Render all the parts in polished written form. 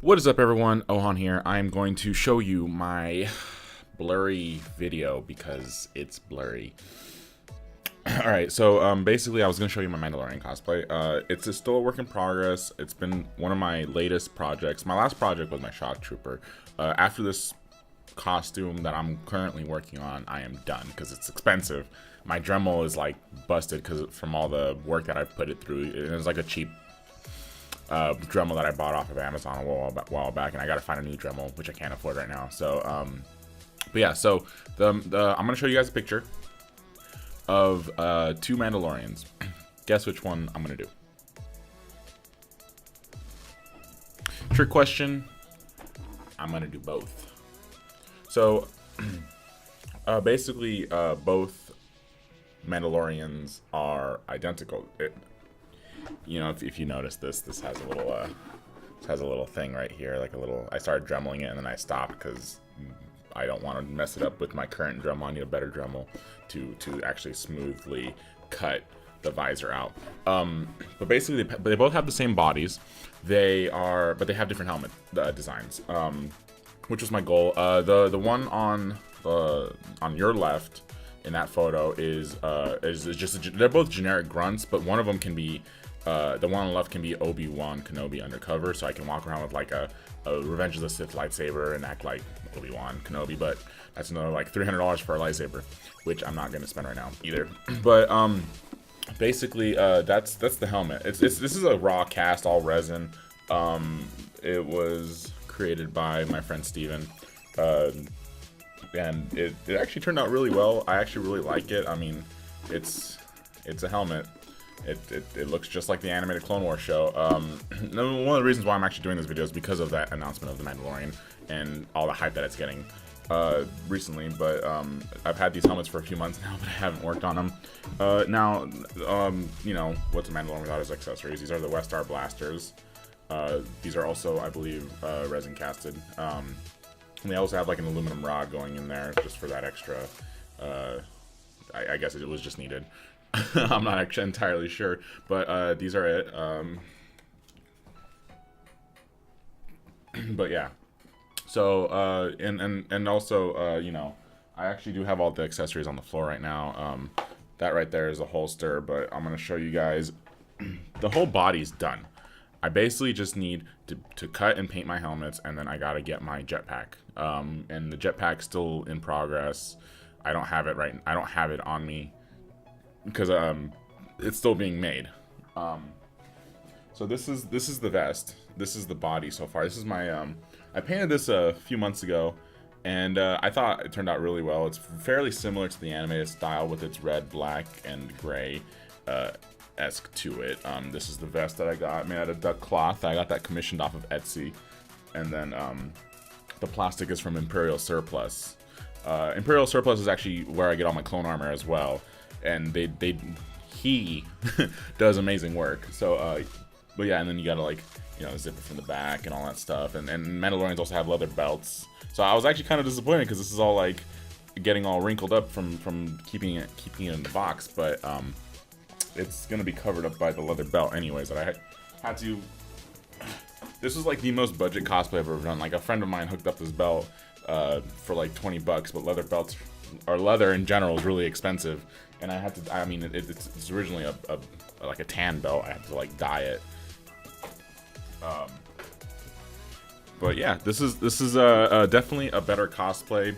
What is up, everyone? Ohan here. I'm going to show you my blurry video because it's blurry. Alright, so basically I was going to show you my Mandalorian cosplay. It's still a work in progress. It's been one of my latest projects. My last project was my Shock Trooper. After this costume that I'm currently working on, I am done because it's expensive. My Dremel is like busted because from all the work that I've put it through. It was like a cheap Dremel that I bought off of Amazon a while back, and I gotta find a new Dremel, which I can't afford right now. So, but yeah, so I'm gonna show you guys a picture of two Mandalorians. Guess which one I'm gonna do? Trick question. I'm gonna do both. So, basically, both Mandalorians are identical. You know, if you notice this has a little thing right here, like a little. I started dremeling it and then I stopped because I don't want to mess it up with my current Dremel. I need a better Dremel to actually smoothly cut the visor out. But basically, they both have the same bodies. But they have different helmet designs. Which was my goal. The one on your left in that photo is just they're both generic grunts, but one of them can be. The one on the left can be Obi-Wan Kenobi undercover, so I can walk around with like a Revenge of the Sith lightsaber and act like Obi-Wan Kenobi, but that's another like $300 for a lightsaber, which I'm not going to spend right now either. But basically that's the helmet. This is a raw cast, all resin. It was created by my friend Steven, and it actually turned out really well. I actually really like it. I mean, it's a helmet. It looks just like the animated Clone Wars show. One of the reasons why I'm actually doing this video is because of that announcement of the Mandalorian and all the hype that it's getting recently. But I've had these helmets for a few months now, but I haven't worked on them. Now, you know, what's a Mandalorian without his accessories? These are the Westar blasters. These are also, I believe, resin casted. And they also have like an aluminum rod going in there just for that extra. I guess it was just needed. I'm not actually entirely sure, but these are it. But yeah, so and also you know, I actually do have all the accessories on the floor right now. That right there is a holster, but I'm gonna show you guys. The whole body's done. I basically just need to cut and paint my helmets, and then I gotta get my jetpack. And the jetpack's still in progress. I don't have it on me because it's still being made. So this is the vest. This is the body so far. This is my I painted this a few months ago, and I thought it turned out really well. It's fairly similar to the animated style with its red, black, and gray esque to it. This is the vest that I got made out of duck cloth. I got that commissioned off of Etsy, and then the plastic is from Imperial Surplus. Imperial Surplus is actually where I get all my clone armor as well. And he does amazing work. So, but yeah, and then you gotta like, you know, zip it from the back and all that stuff. And Mandalorians also have leather belts. So I was actually kind of disappointed because this is all like getting all wrinkled up from keeping it in the box. But it's gonna be covered up by the leather belt anyways. That I had to. This was like the most budget cosplay I've ever done. Like a friend of mine hooked up this belt for like $20, but leather belts or leather in general is really expensive. And I had to, I mean, it's originally like a tan belt. I had to like dye it. But yeah, this is definitely a better cosplay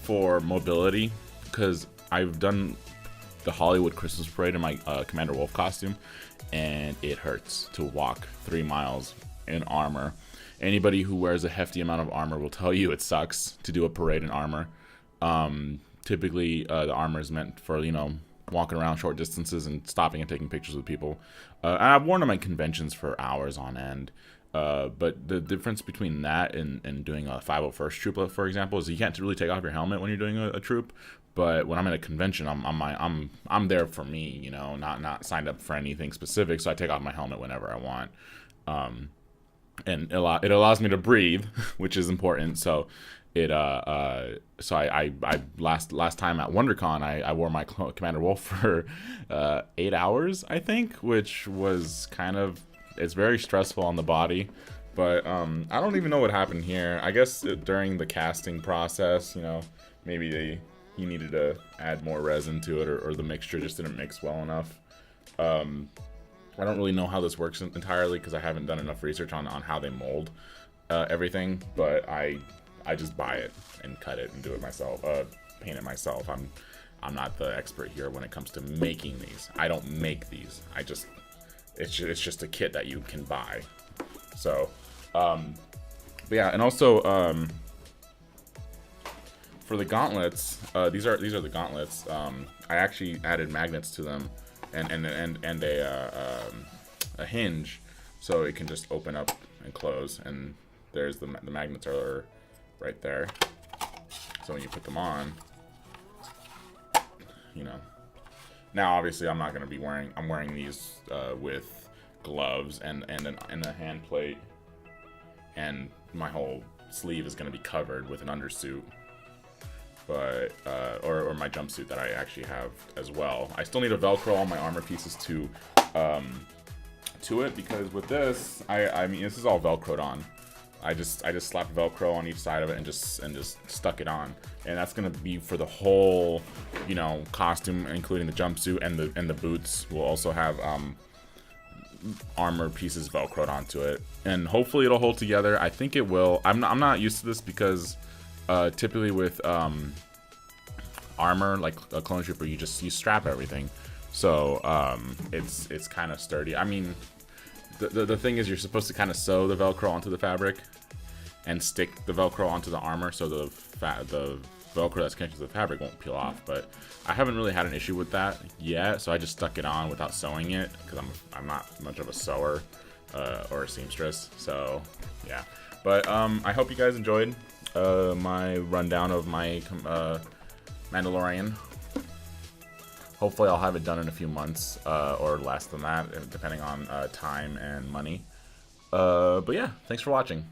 for mobility because I've done the Hollywood Christmas parade in my Commander Wolf costume, and it hurts to walk 3 miles in armor. Anybody who wears a hefty amount of armor will tell you it sucks to do a parade in armor. Typically, the armor is meant for, you know, walking around short distances and stopping and taking pictures with people. And I've worn them at conventions for hours on end. But the difference between that and doing a 501st troop, for example, is you can't really take off your helmet when you're doing a troop. But when I'm at a convention, I'm there for me, you know, not signed up for anything specific. So I take off my helmet whenever I want. And it allows me to breathe, which is important. So so I last time at WonderCon I wore my Commander Wolf for 8 hours, I think, which was kind of, it's very stressful on the body. But I don't even know what happened here. I guess during the casting process, you know, maybe he needed to add more resin to it, or the mixture just didn't mix well enough. I don't really know how this works entirely because I haven't done enough research on how they mold everything, but I just buy it and cut it and do it myself, paint it myself. I'm not the expert here when it comes to making these. I don't make these. It's just a kit that you can buy. So, but yeah, and also for the gauntlets, these are the gauntlets. I actually added magnets to them, and a hinge, so it can just open up and close. And there's the magnets are right there. So when you put them on, you know. Now obviously I'm not gonna be wearing. I'm wearing these with gloves and a hand plate, and my whole sleeve is gonna be covered with an undersuit. But or my jumpsuit that I actually have as well. I still need to Velcro all my armor pieces to it, because with this, I mean, this is all Velcroed on. I just slapped Velcro on each side of it and just stuck it on, and that's gonna be for the whole, you know, costume, including the jumpsuit and the boots. Will also have armor pieces Velcroed onto it, and hopefully it'll hold together. I think it will. I'm not used to this because typically with armor like a clone trooper, you strap everything, so it's kind of sturdy. I mean, the thing is, you're supposed to kind of sew the Velcro onto the fabric and stick the Velcro onto the armor, so the Velcro that's connected to the fabric won't peel off. But I haven't really had an issue with that yet, so I just stuck it on without sewing it because I'm not much of a sewer or a seamstress. So yeah, but I hope you guys enjoyed my rundown of my Mandalorian. Hopefully I'll have it done in a few months or less than that, depending on time and money. But yeah, thanks for watching.